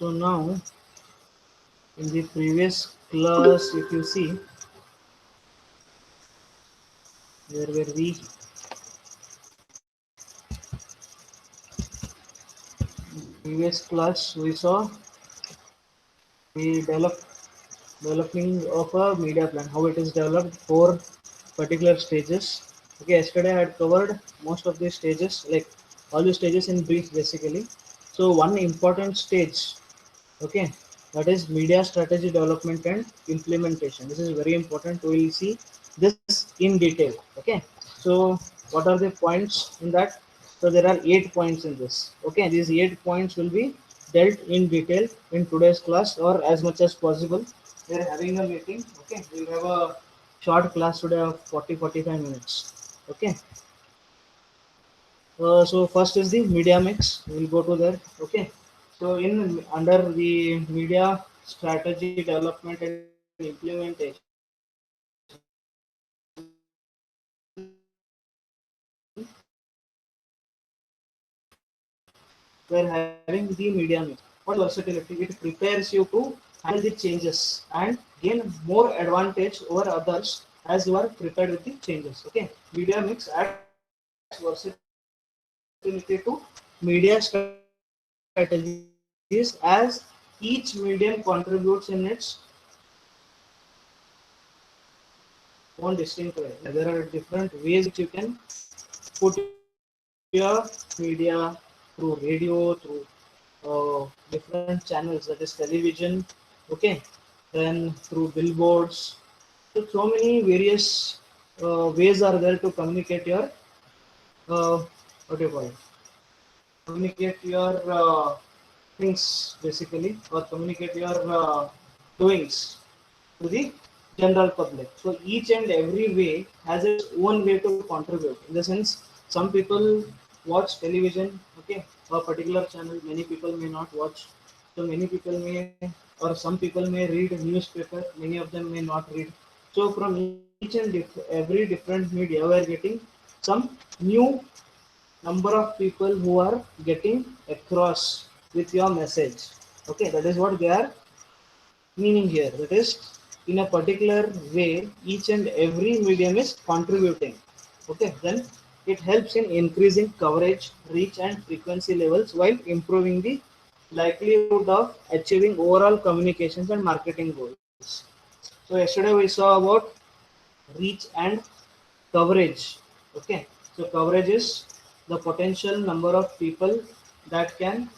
So now in the previous class, if you see, where were we? Previous class we saw the developing of a media plan, how it is developed for particular stages. Okay, yesterday I had covered most of these stages, like all the stages in brief basically. So one important stage, okay, that is media strategy development and implementation. This is very important. We will see this in detail. Okay, so what are the points in that? So there are 8 points in this. Okay, these 8 points will be dealt in detail in today's class, or as much as possible. We are having a meeting. Okay, we have a short class today of 40-45 minutes. Okay, so first is the media mix. We'll go to there. Okay. So in under the media strategy development and implementation, we're having the media mix. What is versatility? It prepares you to handle the changes and gain more advantage over others as you are prepared with the changes. Okay. Media mix adds versatility to media strategies as each medium contributes in its own distinct way. There are different ways which you can put your media through radio, through different channels, that is television, okay, then through billboards. So many various ways are there to communicate your what do you call it? Communicate your things basically, or communicate your doings to the general public. So each and every way has its own way to contribute. In the sense, some people watch television, okay, a particular channel. Many people may not watch. So many people may, or some people may read newspaper. Many of them may not read. So from each and every different media, we are getting some new number of people who are getting across with your message. Okay, that is what they are meaning here. That is, in a particular way, each and every medium is contributing. Okay, then it helps in increasing coverage, reach, and frequency levels while improving the likelihood of achieving overall communications and marketing goals. So yesterday we saw about reach and coverage. Okay, so coverage is the potential number of people that can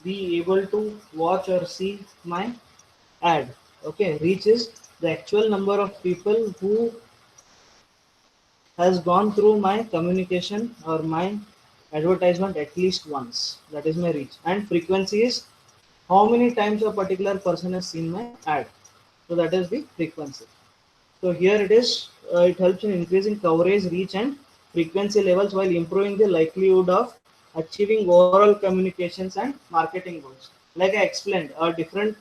be able to watch or see my ad. Okay, reach is the actual number of people who has gone through my communication or my advertisement at least once. That is my reach. And frequency is how many times a particular person has seen my ad. So that is the frequency. So here it is, it helps in increasing coverage, reach, and frequency levels while improving the likelihood of achieving overall communications and marketing goals. Like I explained, a different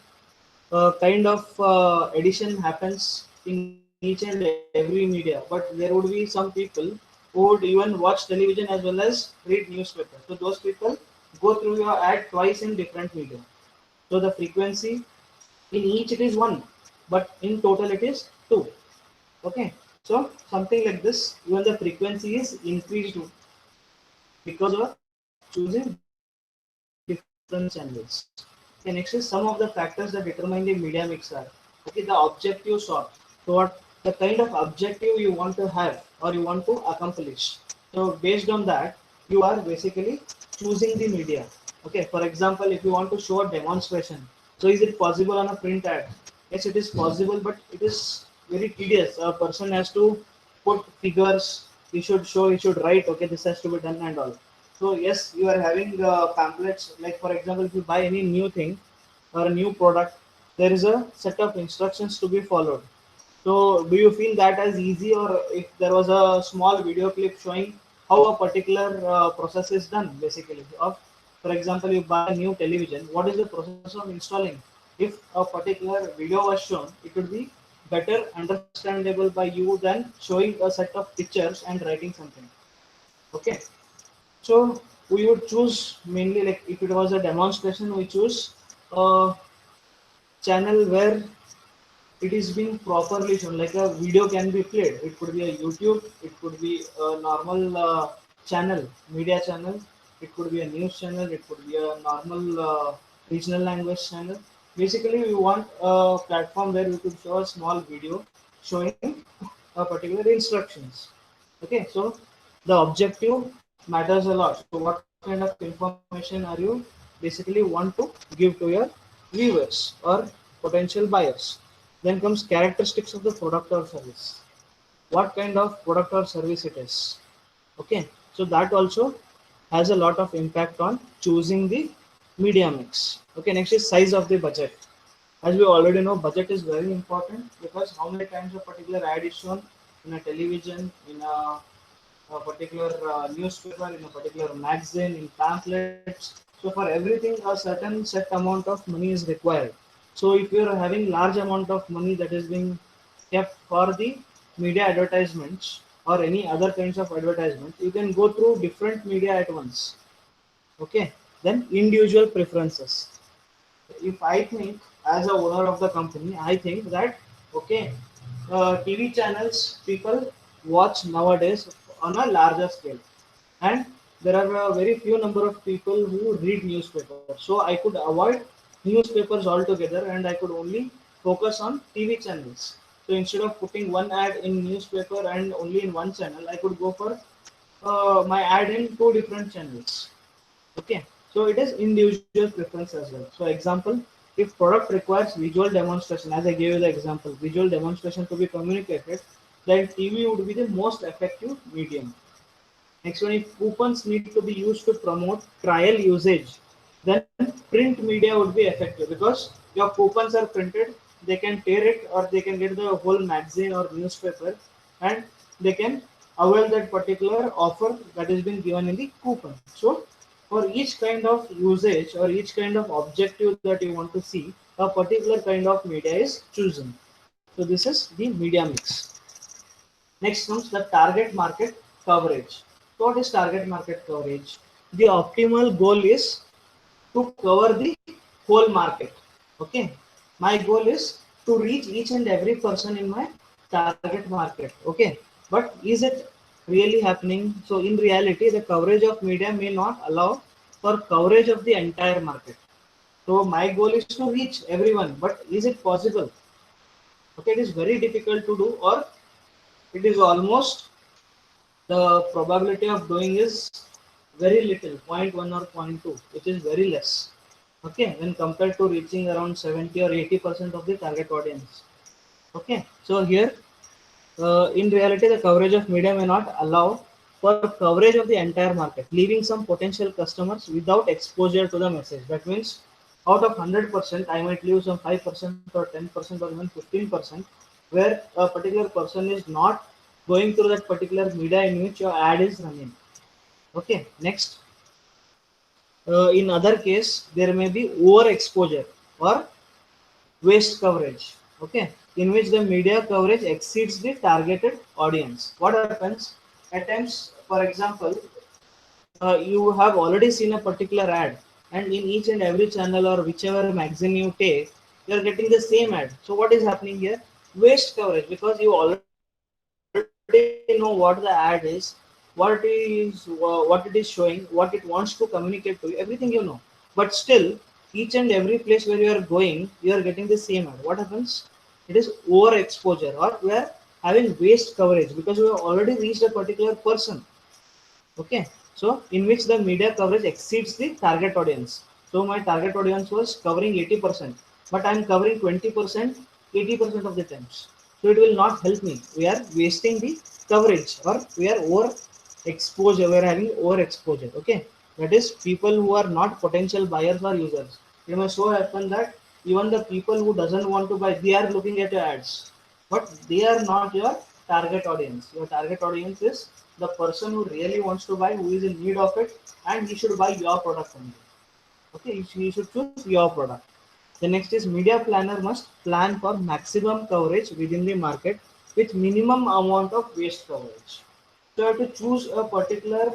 kind of edition happens in each and every media, but there would be some people who would even watch television as well as read newspaper. So those people go through your ad twice in different media. So the frequency in each it is one, but in total it is two. Okay, so something like this, even the frequency is increased because of choosing different channels. Okay, next is some of the factors that determine the media mix are, okay, the objective sort. So what the kind of objective you want to have or you want to accomplish. So based on that, you are basically choosing the media. Okay, for example, if you want to show a demonstration, so is it possible on a print ad? Yes, it is possible, but it is very tedious. A person has to put figures, he should show, he should write, okay, this has to be done and all. So yes, you are having pamphlets, like for example, if you buy any new thing or a new product, there is a set of instructions to be followed. So do you feel that as easy, or if there was a small video clip showing how a particular process is done basically? Of, for example, you buy a new television, what is the process of installing? If a particular video was shown, it would be better understandable by you than showing a set of pictures and writing something. Okay, so we would choose mainly, like if it was a demonstration, we choose a channel where it is being properly shown, like a video can be played. It could be a YouTube, it could be a normal channel, media channel, it could be a news channel, it could be a normal regional language channel. Basically we want a platform where we could show a small video showing a particular instructions. Okay, so the objective matters a lot. So what kind of information are you basically want to give to your viewers or potential buyers? Then comes characteristics of the product or service. What kind of product or service it is. Okay, so that also has a lot of impact on choosing the media mix. Okay, next is size of the budget. As we already know, budget is very important because how many times a particular ad is shown in a television, in a particular newspaper, in a particular magazine, in pamphlets. So for everything, a certain set amount of money is required. So if you are having large amount of money that is being kept for the media advertisements or any other kinds of advertisement, you can go through different media at once. Okay, then individual preferences. If I think as a owner of the company, I think that okay, TV channels people watch nowadays on a larger scale, and there are a very few number of people who read newspapers. So I could avoid newspapers altogether, and I could only focus on TV channels. So instead of putting one ad in newspaper and only in one channel, I could go for my ad in two different channels. Okay, so it is individual preference as well. So example, if product requires visual demonstration, as I gave you the example, visual demonstration to be communicated, then TV would be the most effective medium. Next one, if coupons need to be used to promote trial usage, then print media would be effective because your coupons are printed, they can tear it or they can get the whole magazine or newspaper, and they can avail that particular offer that is being given in the coupon. So for each kind of usage or each kind of objective that you want to see, a particular kind of media is chosen. So this is the media mix. Next comes the target market coverage. So what is target market coverage? The optimal goal is to cover the whole market. Okay, my goal is to reach each and every person in my target market. Okay, but is it really happening? So in reality, the coverage of media may not allow for coverage of the entire market. So my goal is to reach everyone, but is it possible? Okay, it is very difficult to do, or it is almost the probability of doing is very little, zero point 0.1 or zero point 0.2, which is very less. Okay, when compared to reaching around 70 or 80% of the target audience. Okay, so here in reality, the coverage of media may not allow for coverage of the entire market, leaving some potential customers without exposure to the message. That means out of 100%, I might leave some 5% or 10% or even 15%, where a particular person is not going through that particular media in which your ad is running. Okay, next. In other case, there may be overexposure or waste coverage, okay, in which the media coverage exceeds the targeted audience. What happens at times, for example, you have already seen a particular ad, and in each and every channel or whichever magazine you take, you are getting the same ad. So what is happening here? Waste coverage, because you already know what the ad is, what it is showing, what it wants to communicate to you, everything you know. But still, each and every place where you are going, you are getting the same ad. What happens? It is overexposure, or we are having waste coverage because we have already reached a particular person. Okay, so in which the media coverage exceeds the target audience. So my target audience was covering 80%, but I'm covering 20%, 80% of the times. So it will not help me. We are wasting the coverage, or we are over exposure. We are having over exposure. Okay, that is people who are not potential buyers or users. It may so happen that even the people who doesn't want to buy, they are looking at your ads, but they are not your target audience. Your target audience is the person who really wants to buy, who is in need of it, and he should buy your product only. Okay, he should choose your product. The next is media planner must plan for maximum coverage within the market with minimum amount of waste coverage. So I have to choose a particular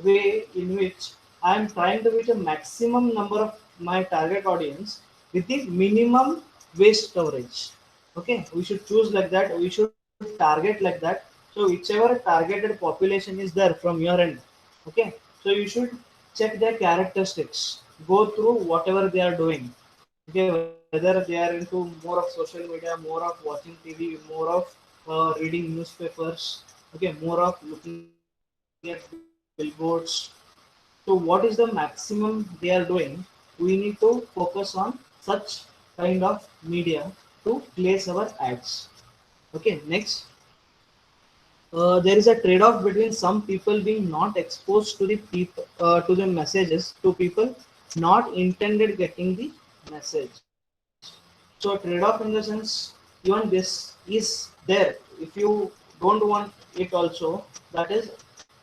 way in which I am trying to reach a maximum number of my target audience with the minimum waste coverage. Okay, we should choose like that. We should target like that. So whichever targeted population is there from your end, okay. So you should check their characteristics. Go through whatever they are doing. Okay, whether they are into more of social media, more of watching TV, more of reading newspapers. Okay, more of looking at billboards. So what is the maximum they are doing? We need to focus on such kind of media to place our ads. Okay, next, there is a trade-off between some people being not exposed to the to the messages to people not intended getting the message. So trade-off in the sense, even this is there. If you don't want it also, that is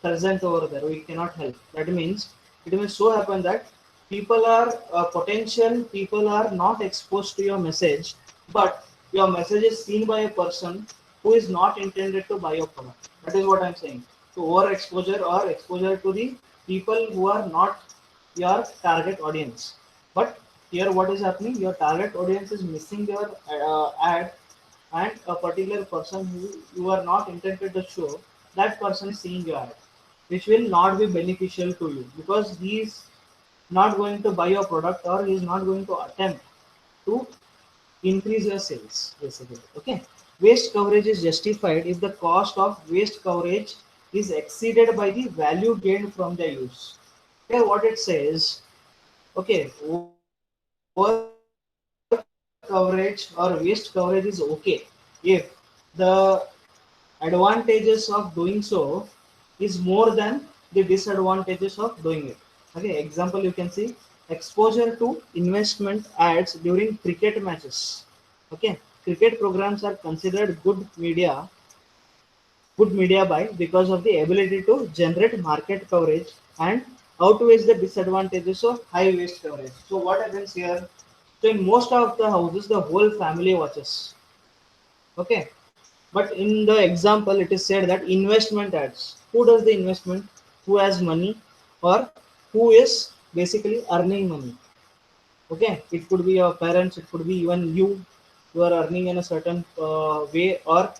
present over there. We cannot help. That means it may so happen that people are potential people are not exposed to your message, but your message is seen by a person who is not intended to buy your product. That is what I'm saying. So overexposure or exposure to the people who are not your target audience. But here what is happening? Your target audience is missing your ad, and a particular person who you are not intended to show, that person is seeing your ad, which will not be beneficial to you because he is not going to buy your product or he is not going to attempt to increase your sales basically. Okay, waste coverage is justified if the cost of waste coverage is exceeded by the value gained from the use. Here what it says, okay, over coverage or waste coverage is okay if the advantages of doing so is more than the disadvantages of doing it. Okay, example you can see exposure to investment ads during cricket matches. Okay, cricket programs are considered good media buy because of the ability to generate market coverage and outweighs the disadvantages of high waste coverage. So what happens here? So in most of the houses, the whole family watches. Okay, but in the example, it is said that investment ads. Who does the investment? Who has money, or who is basically earning money? Okay, it could be your parents, it could be even you who are earning in a certain way, or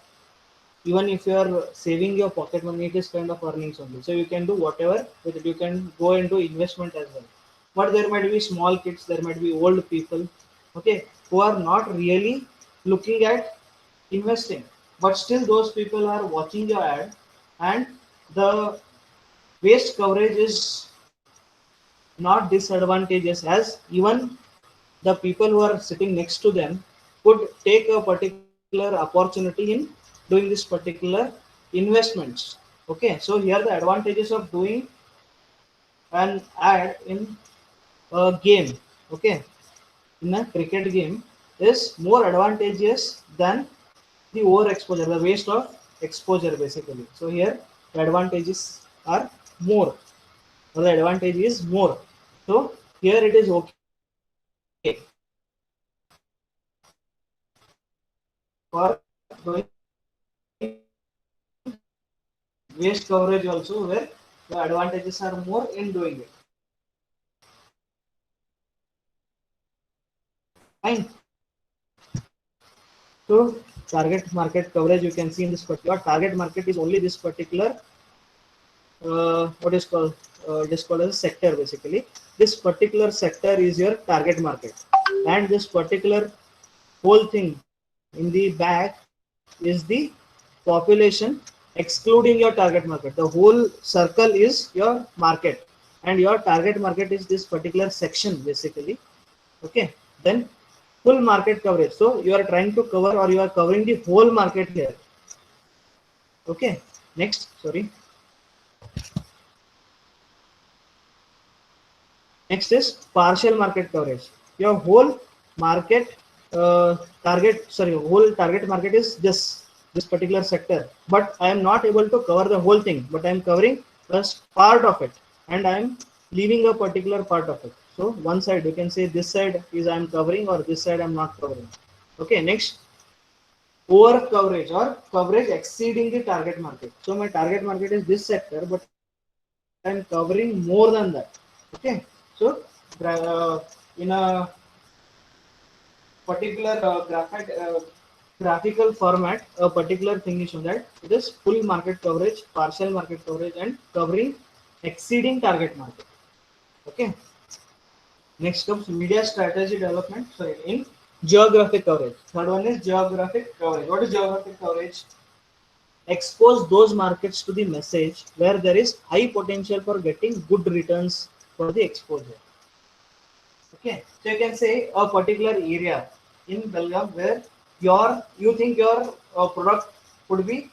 even if you are saving your pocket money, it is kind of earnings only. So you can do whatever with it. You can go into investment as well. But there might be small kids, there might be old people, okay, who are not really looking at investing. But still, those people are watching your ad, and the waste coverage is not disadvantageous, as even the people who are sitting next to them could take a particular opportunity in doing this particular investments. Okay, so here the advantages of doing an ad in a game, okay, in a cricket game is more advantageous than the overexposure, the waste of exposure basically. So here the advantages are more, or the advantage is more. So here it is okay for doing waste coverage also, where the advantages are more in doing it. Fine. So target market coverage you can see in this particular target market is only this particular what is called it is called as a sector basically. This particular sector is your target market, and this particular whole thing in the back is the population excluding your target market. The whole circle is your market, and your target market is this particular section basically. Okay, then full market coverage. So you are trying to cover, or you are covering the whole market here. Okay, next, sorry. Next is partial market coverage. Your whole market whole target market is this particular sector, but I am not able to cover the whole thing, but I am covering just part of it, and I am leaving a particular part of it. So one side, you can say this side is I am covering, or this side I am not covering. Okay, next, over coverage or coverage exceeding the target market. So my target market is this sector, but I am covering more than that. Okay, so uh, in a particular graphical format, a particular thing is shown that it is full market coverage, partial market coverage, and covering exceeding target market. Okay. Next comes media strategy development. Sorry, in geographic coverage. Third one is geographic coverage. What is geographic coverage? Expose those markets to the message where there is high potential for getting good returns for the exposure. Okay, so you can say a particular area in Belgaum where you think your product would be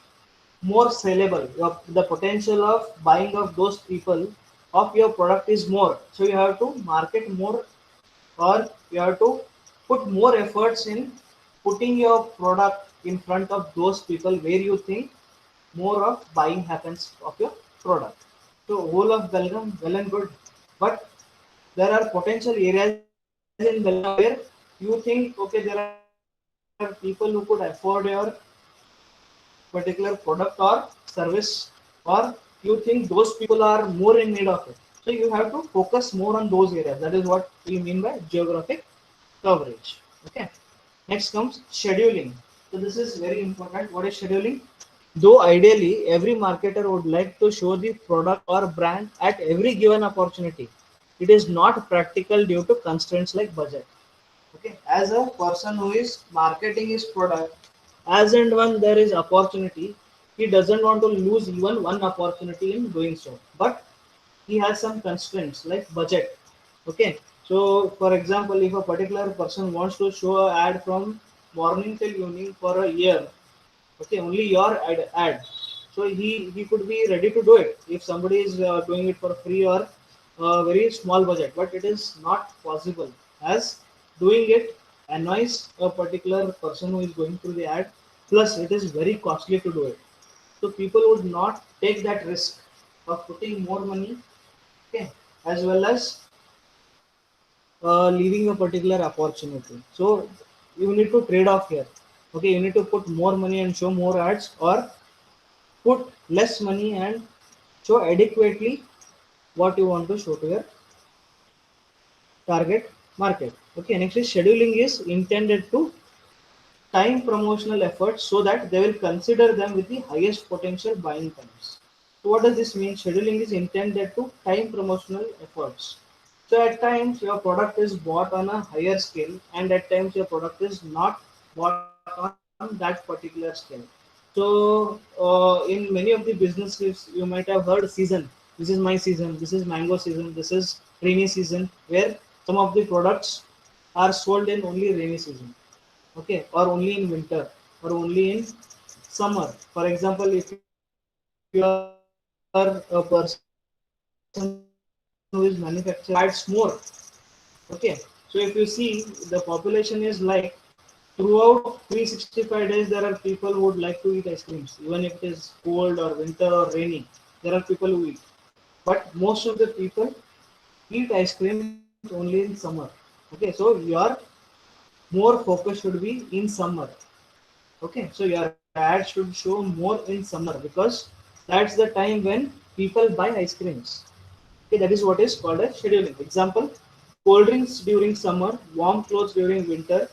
more sellable. The potential of buying of those people of your product is more. So you have to market more, or you have to put more efforts in putting your product in front of those people where you think more of buying happens of your product. So whole of Belgaum, well and good, but there are potential areas in Belgaum where you think, okay, there are people who could afford your particular product or service, or you think those people are more in need of it. So you have to focus more on those areas. That is what we mean by geographic coverage. Okay. Next comes scheduling. So this is very important. What is scheduling? Though ideally every marketer would like to show the product or brand at every given opportunity, it is not practical due to constraints like budget. Okay, as a person who is marketing his product, as and when there is opportunity, he doesn't want to lose even one opportunity in doing so. But he has some constraints like budget. Okay, so for example, if a particular person wants to show an ad from morning till evening for a year, okay, only your ad, so he could be ready to do it if somebody is doing it for free or very small budget, but it is not possible as doing it annoys a particular person who is going through the ad, plus it is very costly to do it. So people would not take that risk of putting more money, okay, as well as leaving a particular opportunity. So you need to trade off here. Okay, you need to put more money and show more ads, or put less money and show adequately what you want to show to your target market. Okay, next is scheduling is intended to time promotional efforts so that they will consider them with the highest potential buying times. So what does this mean? Scheduling is intended to time promotional efforts. So at times your product is bought on a higher scale, and at times your product is not bought on that particular scale. So in many of the businesses you might have heard season. This is my season. This is mango season. This is rainy season, where some of the products are sold in only rainy season, okay, or only in winter, or only in summer. For example, if you are a person who is manufacturing pads more, okay, so if you see the population is like throughout 365 days there are people who would like to eat ice creams, even if it is cold or winter or rainy, there are people who eat, but most of the people eat ice creams only in summer. Okay, so your more focus should be in summer. Okay, so your ad should show more in summer, because that's the time when people buy ice creams. Okay, that is what is called as scheduling. Example: cold drinks during summer, warm clothes during winter.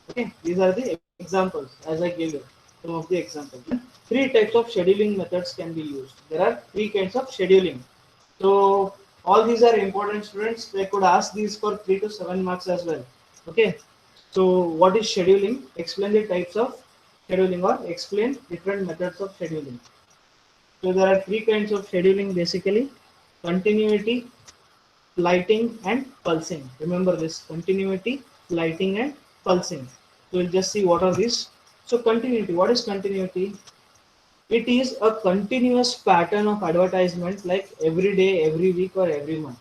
Okay, these are the examples as I gave you some of the examples. Three types of scheduling methods can be used. There are three kinds of scheduling. So all these are important, students. They could ask these for 3 to 7 marks as well. Okay. So what is scheduling? Explain the types of scheduling, or explain different methods of scheduling. So there are three kinds of scheduling basically: continuity, lighting, and pulsing. Remember this: continuity, lighting, and pulsing. So we'll just see what are these. So continuity. What is continuity? It is a continuous pattern of advertisement, like every day, every week, or every month.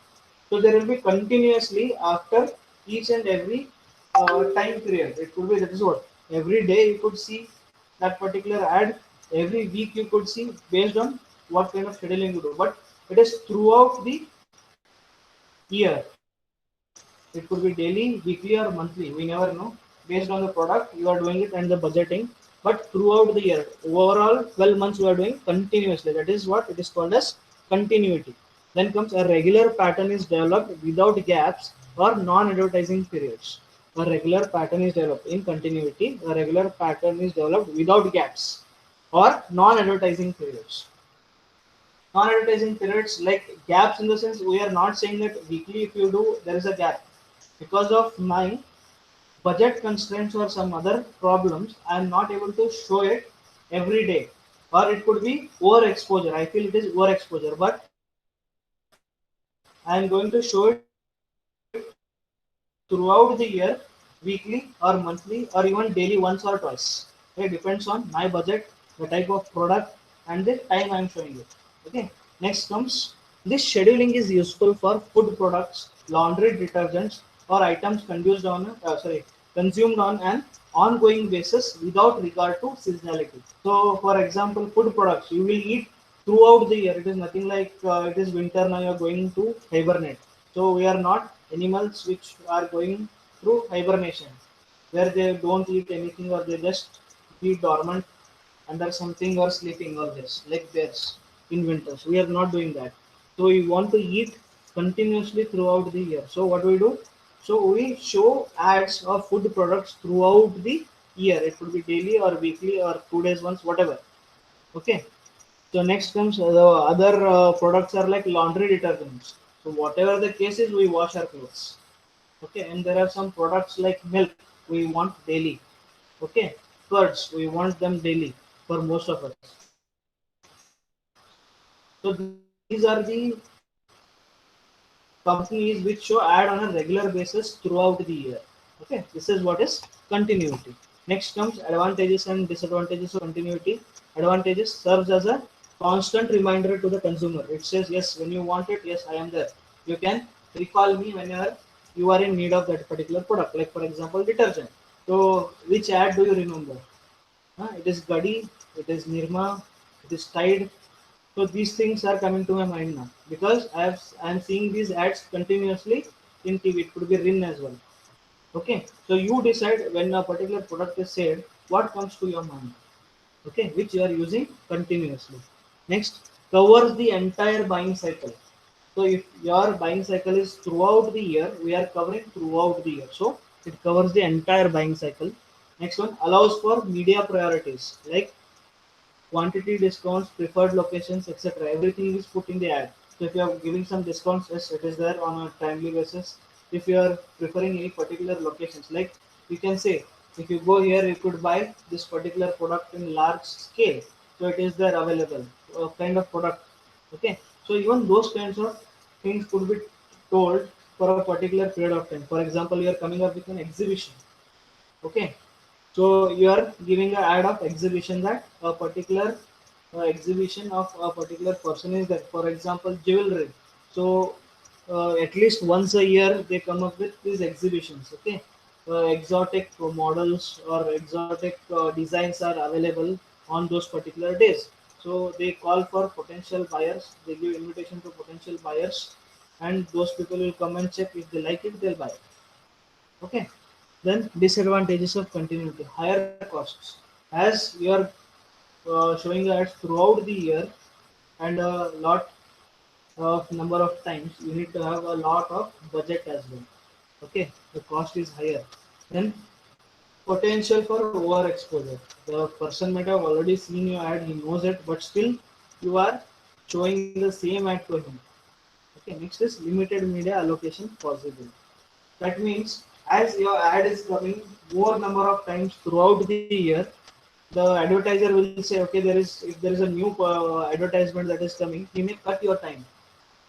So there will be continuously after each and every time period. It could be, that is what, every day you could see that particular ad, every week you could see, based on what kind of scheduling you do. But it is throughout the year. It could be daily, weekly, or monthly. We never know. Based on the product, you are doing it and the budgeting. But throughout the year, overall 12 months, you are doing continuously. That is what it is called as continuity. Then comes a regular pattern is developed without gaps or non-advertising periods. A regular pattern is developed in continuity. A regular pattern is developed without gaps or non-advertising periods. Non-advertising periods like gaps in the sense we are not saying that weekly if you do there is a gap. Because of my budget constraints or some other problems, I am not able to show it every day. Or it could be overexposure. I feel it is overexposure, but I am going to show it throughout the year, weekly or monthly or even daily once or twice. It depends on my budget, the type of product, and the time I am showing it. Okay. Next comes this scheduling is useful for food products, laundry detergents, or items consumed on an ongoing basis without regard to seasonality. So, for example, food products you will eat throughout the year. It is nothing like it is winter now you are going to hibernate. So we are not animals which are going through hibernation, where they don't eat anything or they just be dormant under something or sleeping always like bears in winters. We are not doing that. So we want to eat continuously throughout the year. So what we do? So we show ads of food products throughout the year. It could be daily or weekly or 2 days once, whatever. Okay. So next comes the other products are like laundry detergents. So whatever the case is, we wash our clothes. Okay, and there are some products like milk we want daily. Okay, curds we want them daily for most of us. So these are the companies which show ad on a regular basis throughout the year. Okay, this is what is continuity. Next comes advantages and disadvantages of continuity. Advantages serves as a constant reminder to the consumer. It says, yes, when you want it, yes, I am there. You can recall me whenever you are in need of that particular product. Like for example, detergent. So which ad do you remember? It is Gadi, it is Nirma, it is Tide. So these things are coming to my mind now because I am seeing these ads continuously in TV. It could be Rin as well. Okay, so you decide when a particular product is said, what comes to your mind. Okay, which you are using continuously. Next, covers the entire buying cycle. So if your buying cycle is throughout the year, we are covering throughout the year. So it covers the entire buying cycle. Next one allows for media priorities like quantity discounts, preferred locations, etc. Everything is put in the ad. So if you are giving some discounts, yes, it is there on a timely basis. If you are preferring any particular locations, like you can say, if you go here, you could buy this particular product in large scale. So it is there available, kind of product. Okay. So even those kinds of things could be told for a particular period of time. For example, you are coming up with an exhibition. Okay, so you are giving an ad of exhibition that a particular exhibition of a particular person is there. For example, jewelry. So at least once a year they come up with these exhibitions. Okay, exotic models or exotic designs are available on those particular days. So they call for potential buyers. They give invitation to potential buyers, and those people will come and check if they like it, they'll buy it. Okay, then disadvantages of continuity, higher costs. As you are showing ads throughout the year and a lot of number of times, you need to have a lot of budget as well. Okay, the cost is higher. Then potential for overexposure. The person might have already seen your ad, he knows it, but still you are showing the same ad to him. Okay, next is limited media allocation possible. That means as your ad is coming more number of times throughout the year, the advertiser will say, okay, if there is a new advertisement that is coming, he may cut your time.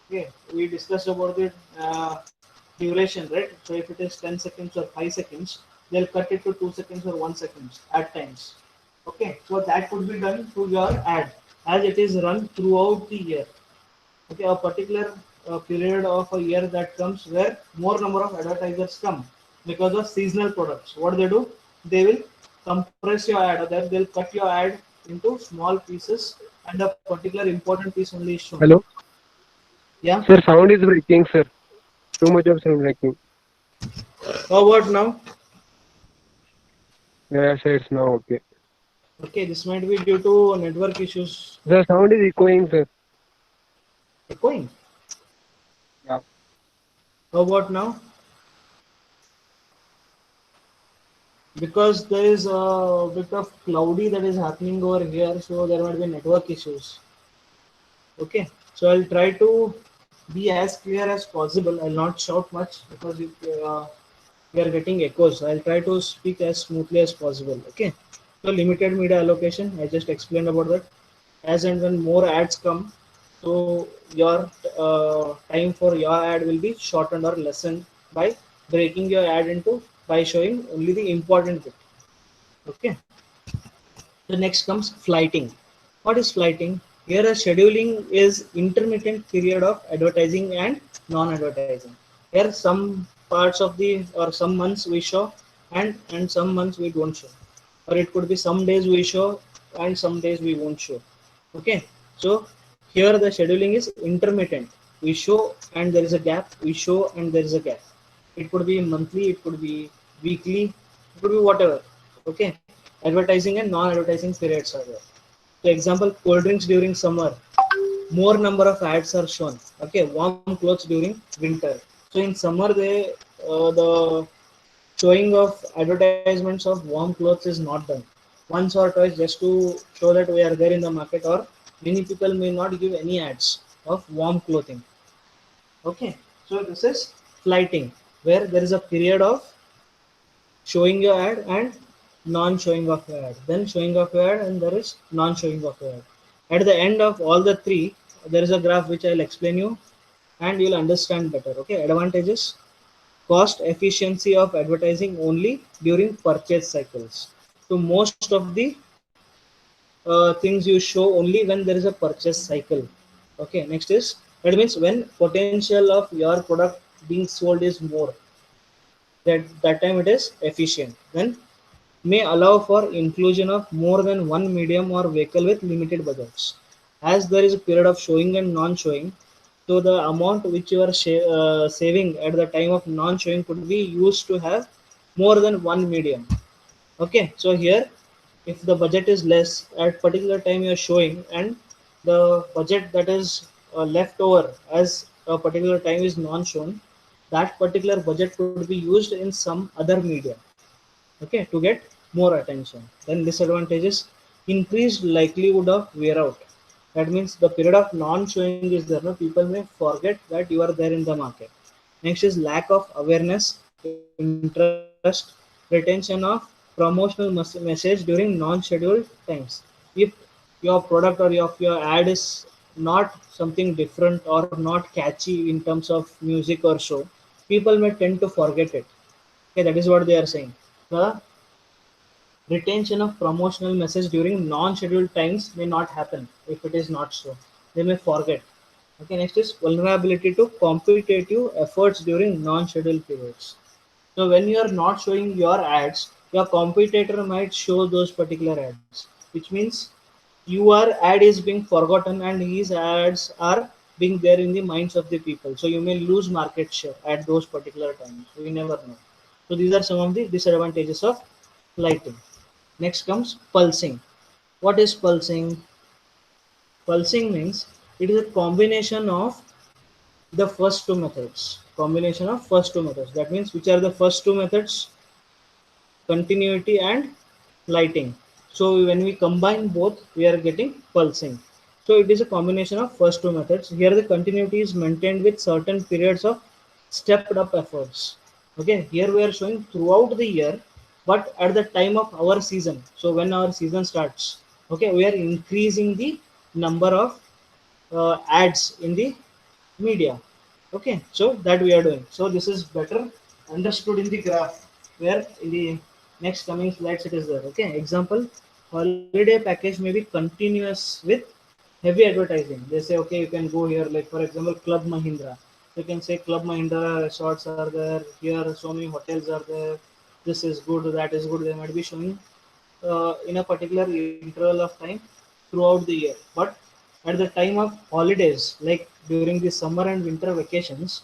Okay, we discussed about the duration, right? So if it is 10 seconds or 5 seconds, they'll cut it to 2 seconds or 1 second at times. Okay, so that could be done through your ad as it is run throughout the year. Okay, a particular period of a year that comes where more number of advertisers come because of seasonal products. What they do, they will compress your ad, or they'll cut your ad into small pieces, and a particular important piece only is shown. Hello? Yeah. Sir, sound is breaking, sir. Too much of sound breaking. How about now? Yeah, sir, it's now okay. Okay, this might be due to network issues. The sound is echoing, sir. Echoing. Yeah. How about now? because there is a bit of cloudy that is happening over here, so there might be network issues. Okay, so I'll try to be as clear as possible. I'll not shout much because we are getting echoes. So I'll try to speak as smoothly as possible. Okay, so limited media allocation, I just explained about that. As and when more ads come, so your time for your ad will be shortened or lessened by breaking your ad into by showing only the important bit. Okay, the next comes flighting. What is flighting? Here a scheduling is intermittent period of advertising and non-advertising. Here some parts of the or some months we show and some months we don't show. Or it could be some days we show and some days we won't show. Okay. So here the scheduling is intermittent. We show and there is a gap. We show and there is a gap. It could be monthly, it could be weekly, it could be whatever. Okay, advertising and non-advertising periods are there. So example, cold drinks during summer, more number of ads are shown. Okay, warm clothes during winter. So in summer they the showing of advertisements of warm clothes is not done once or twice just to show that we are there in the market, or many people may not give any ads of warm clothing. Okay, so this is flighting, where there is a period of showing your ad and non-showing of your ad, then showing of your ad, and there is non-showing of your ad. At the end of all the three, there is a graph which I'll explain you, and you'll understand better. Okay, advantages: cost efficiency of advertising only during purchase cycles. So most of the things you show only when there is a purchase cycle. Okay, next is, that means when potential of your product being sold is more, that time it is efficient. Then may allow for inclusion of more than one medium or vehicle with limited budgets. As there is a period of showing and non-showing, so the amount which you are saving at the time of non-showing could be used to have more than one medium. Okay, so here if the budget is less at particular time you are showing, and the budget that is left over as a particular time is non-shown, that particular budget could be used in some other medium, okay, to get more attention. Then disadvantages: increased likelihood of wear out. That means the period of non-showing is there, no, people may forget that you are there in the market. Next is lack of awareness, interest, retention of promotional message during non-scheduled times. If your product or your ad is not something different or not catchy in terms of music or show, people may tend to forget it. Okay, that is what they are saying. The retention of promotional message during non-scheduled times may not happen if it is not so. They may forget. Okay, next is vulnerability to competitive efforts during non-scheduled periods. So when you are not showing your ads, your competitor might show those particular ads, which means your ad is being forgotten and his ads are being there in the minds of the people. So you may lose market share at those particular times. So you never know. So these are some of the disadvantages of lighting. Next comes pulsing. What is pulsing? Pulsing means it is a combination of the first two methods. Combination of first two methods. That means which are the first two methods? Continuity and lighting. So when we combine both, we are getting pulsing. So it is a combination of first two methods. Here the continuity is maintained with certain periods of stepped up efforts. Okay, here we are showing throughout the year, but at the time of our season. So when our season starts, okay, we are increasing the number of ads in the media. Okay, so that we are doing. So this is better understood in the graph, where in the next coming slides it is there. Okay, example, holiday package may be continuous with heavy advertising. They say, okay, you can go here, like for example, Club Mahindra. You can say Club Mahindra resorts are there, here so many hotels are there, this is good, that is good. They might be showing in a particular interval of time throughout the year. But at the time of holidays, like during the summer and winter vacations,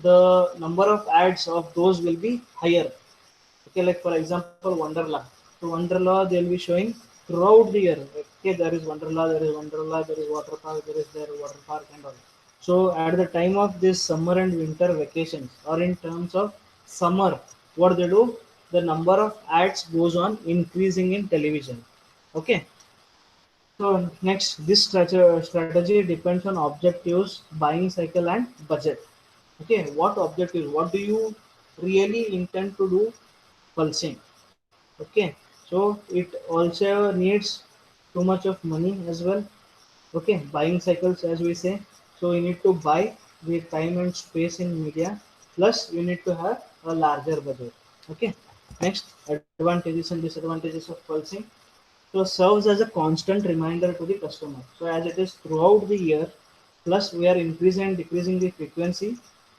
the number of ads of those will be higher. Okay, like for example, Wonderla. So Wonderla they'll be showing throughout the year. Okay, there is Wonderla, there is Wonderla, there is water park, there is there water park and all. So at the time of this summer and winter vacations, or in terms of summer, what they do? the number of ads goes on increasing in television. Okay. So next, this strategy depends on objectives, buying cycle, and budget. Okay, what objectives? What do you really intend to do pulsing? Okay, so it also needs too much of money as well. Okay, buying cycles as we say. So you need to buy the time and space in media. Plus, you need to have a larger budget. Okay. Next, advantages and disadvantages of pulsing. So serves as a constant reminder to the customer. So as it is throughout the year, plus we are increasing and decreasing the frequency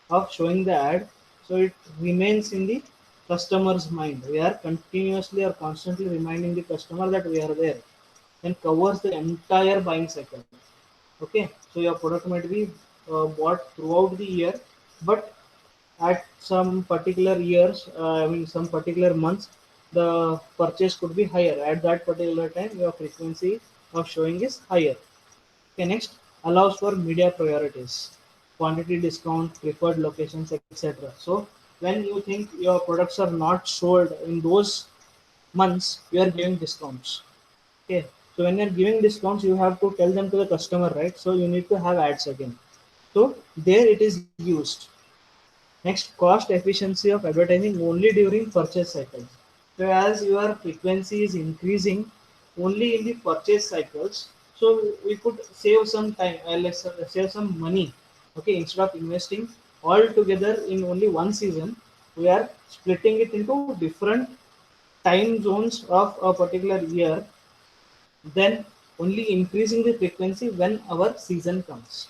of showing the ad, so it remains in the customer's mind. We are continuously or constantly reminding the customer that we are there, and covers the entire buying cycle. Okay, so your product might be bought throughout the year, but at some particular years, I mean some particular months, the purchase could be higher. At that particular time, your frequency of showing is higher. Okay, next, allows for media priorities, quantity discount, preferred locations, etc. So when you think your products are not sold in those months, you are giving discounts. Okay, so when you're giving discounts, you have to tell them to the customer, right? So you need to have ads again. So there it is used. Next, cost efficiency of advertising only during purchase cycles. So as your frequency is increasing only in the purchase cycles, so we could save some time, let's save some money. Okay, instead of investing all together in only one season, we are splitting it into different time zones of a particular year, then only increasing the frequency when our season comes.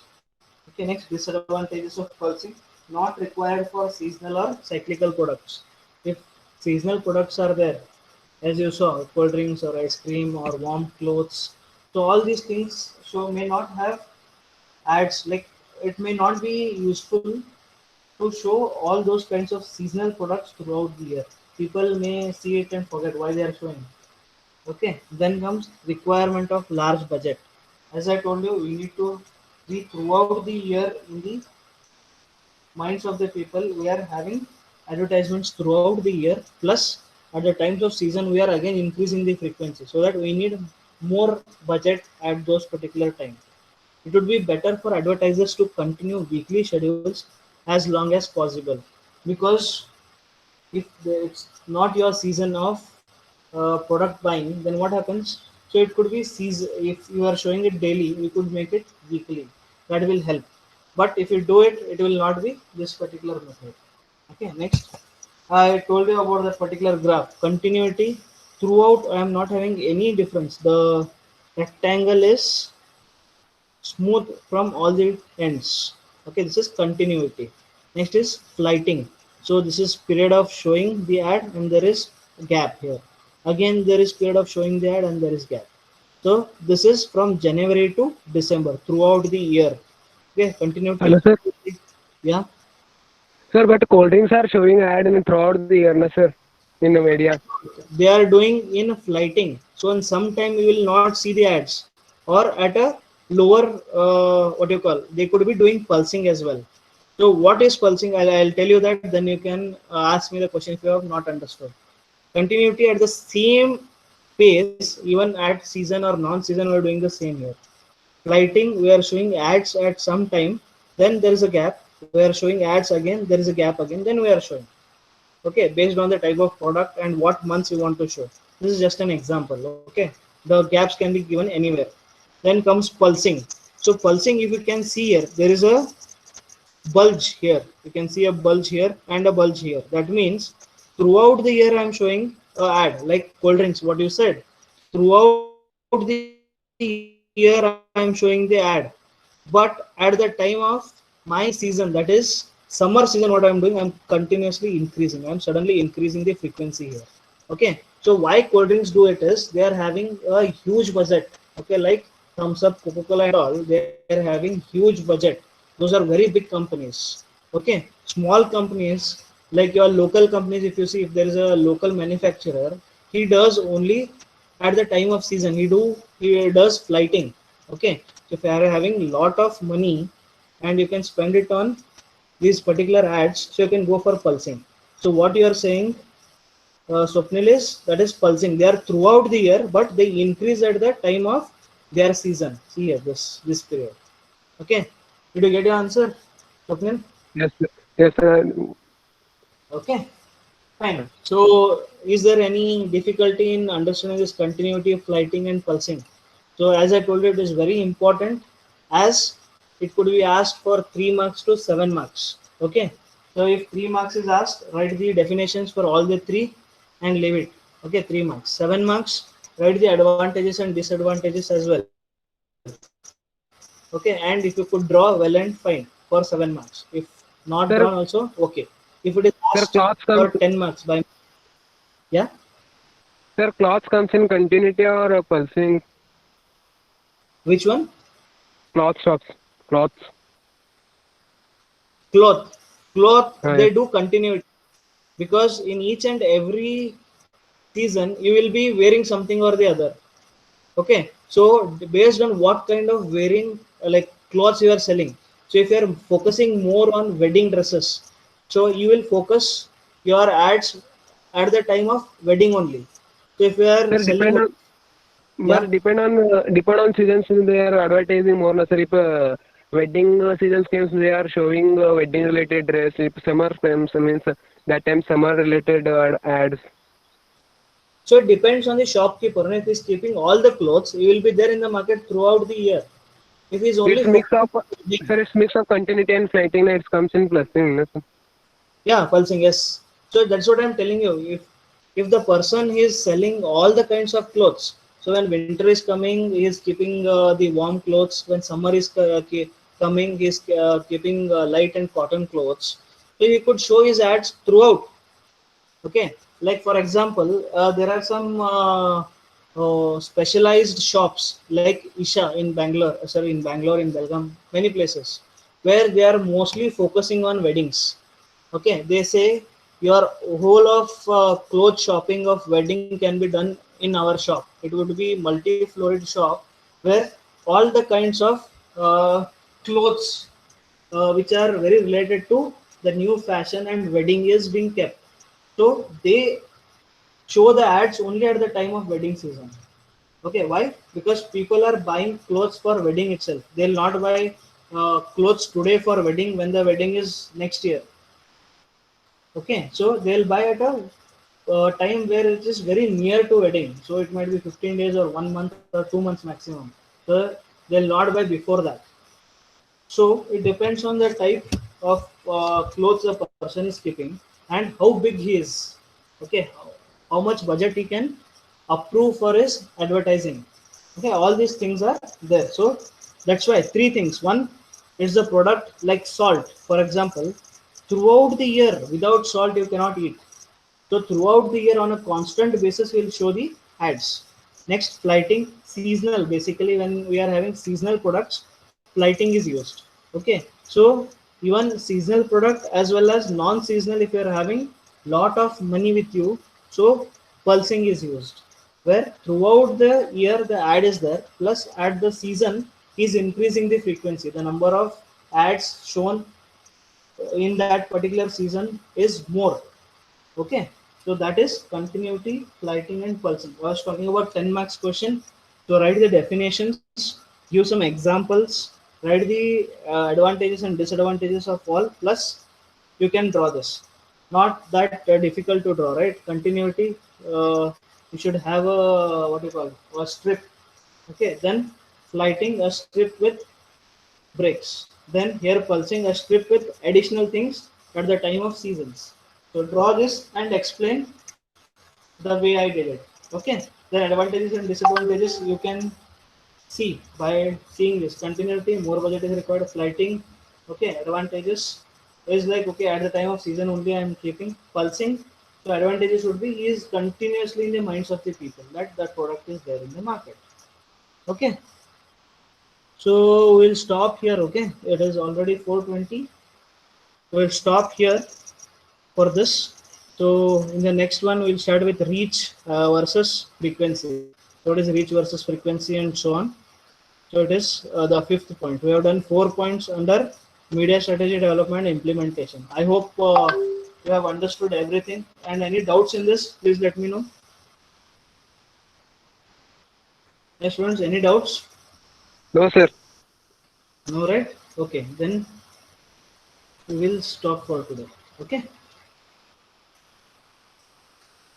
Okay, next, disadvantages of pulsing, not required for seasonal or cyclical products. If seasonal products are there, as you saw, cold drinks or ice cream or warm clothes, so all these things so may not have ads, like it may not be useful to show all those kinds of seasonal products throughout the year. People may see it and forget why they are showing. Okay, then comes requirement of large budget. As I told you, we need to be throughout the year in the minds of the people. We are having advertisements throughout the year. Plus, at the times of season, we are again increasing the frequency so that we need more budget at those particular times. It would be better for advertisers to continue weekly schedules as long as possible, because if it's not your season of product buying, then what happens? So it could be season. If you are showing it daily, we could make it weekly. That will help. But if you do it, it will not be this particular method. Okay, next, I told you about that particular graph. Continuity throughout, I am not having any difference. The rectangle is smooth from all the ends. Okay, this is continuity. Next is flighting. So this is period of showing the ad and there is gap here. Again there is period of showing the ad and there is gap. So this is from January to December throughout the year. Okay, continuity. Hello, sir. Yeah, Sir, but cold drinks are showing ad in throughout the year, na, sir, in the media. they are doing in flighting. So in some time you will not see the ads, or at a lower what do you call, they could be doing pulsing as well. So what is pulsing? I'll tell you that, then you can ask me the question if you have not understood. Continuity at the same pace, even at season or non-season, we're doing the same here. Flighting, we are showing ads at some time, then there is a gap. We are showing ads again, there is a gap again, then we are showing. Okay, based on the type of product and what months you want to show. This is just an example. Okay, the gaps can be given anywhere. Then comes pulsing. So pulsing, if you can see here, there is a bulge here. You can see a bulge here and a bulge here. That means throughout the year I'm showing a ad like cold drinks, what you said. Throughout the year I'm showing the ad, but at the time of my season, that is summer season, what I'm doing, I'm continuously increasing. I'm suddenly increasing the frequency here. Okay, so why cold drinks do it is they are having a huge budget. Okay, like Thumbs Up, Coca-Cola and all, they are having huge budget. Those are very big companies. Okay, small companies like your local companies, if you see, if there is a local manufacturer, he does only at the time of season, he does flighting. Okay, so if you are having lot of money and you can spend it on these particular ads, so you can go for pulsing. So what you are saying, Swapnil is, that is pulsing. They are throughout the year, but they increase at the time of their season. See here, this period. Okay. Did you get your answer, Swapnil? Yes, sir. Yes, sir. Okay. Fine. So, is there any difficulty in understanding this continuity of flighting and pulsing? So, as I told you, it is very important as it could be asked for 3 marks to 7 marks. Okay. So, if 3 marks is asked, write the definitions for all the 3 and leave it. Okay, 3 marks. 7 marks, write the advantages and disadvantages as well. Okay, and if you could draw, well and fine for 7 marks. If not drawn Sir, also, okay. If it is asked sir, cloths for comes. 10 marks by, yeah. Sir, cloths comes in continuity or pulsing. Which one? Cloth shops. Cloths. Cloth Yes. they do continuity, because in each and every season you will be wearing something or the other. Okay, so based on what kind of wearing like clothes you are selling. So if you are focusing more on wedding dresses, so you will focus your ads at the time of wedding only. So if you are Sir, selling, yeah, depend on seasons they are advertising more. Na, sir, if wedding seasons comes, they are showing wedding related dress. If summer comes, means that time summer related ads. so it depends on the shopkeeper. And if he's keeping all the clothes, he will be there in the market throughout the year. If he's only It's mix focusing of on wedding, sir, it's mix of continuity and flighting. It comes in plus thing. Na, sir. yeah, pulsing, yes. So that's what I'm telling you. If the person is selling all the kinds of clothes, so when winter is coming, he is keeping the warm clothes. When summer is coming, he is keeping light and cotton clothes. So he could show his ads throughout. Okay, like for example, there are some specialized shops like Isha in Bangalore, sorry, in Bangalore, in Belgaum, many places where they are mostly focusing on weddings. Okay, they say your whole of clothes shopping of wedding can be done in our shop. It would be multi-florid shop where all the kinds of clothes which are very related to the new fashion and wedding is being kept. So they show the ads only at the time of wedding season. Okay, why? Because people are buying clothes for wedding itself. They'll not buy clothes today for wedding when the wedding is next year. Okay, so they'll buy at a time where it is very near to wedding. So it might be 15 days or 1 month or 2 months maximum. So they'll not buy before that. So it depends on the type of clothes the person is keeping and how big he is. Okay, how much budget he can approve for his advertising. Okay, all these things are there. So that's why three things. One is the product like salt, for example. Throughout the year, without salt, you cannot eat. So throughout the year, on a constant basis, we'll show the ads. Next, flighting, seasonal. Basically, when we are having seasonal products, flighting is used. Okay, so even seasonal product as well as non-seasonal, if you are having lot of money with you, so pulsing is used. Where throughout the year the ad is there, plus at the season is increasing the frequency. The number of ads shown in that particular season is more. Okay, so that is continuity, flighting, and pulsing. I was talking about 10 marks question. So write the definitions, give some examples, write the advantages and disadvantages of all, plus you can draw this. Not that difficult to draw, right? Continuity, you should have a what you call a strip. Okay, then flighting, a strip with breaks. Then here pulsing, a strip with additional things at the time of seasons. So draw this and explain the way I did it. Okay. Then advantages and disadvantages you can see by seeing this. Continuity, more budget is required. Flighting, okay. Advantages is like okay at the time of season only I am keeping pulsing. So advantages would be he is continuously in the minds of the people that that product is there in the market. Okay. So we'll stop here. Okay. It is already 4:20. We'll stop here for this. So in the next one, we'll start with reach versus frequency. So what is reach versus frequency and so on. So it is the fifth point. We have done 4 points under media strategy development implementation. I hope you have understood everything, and any doubts in this, please let me know. Yes, students, any doubts? No, sir. No, right? Okay, then we will stop for today. Okay.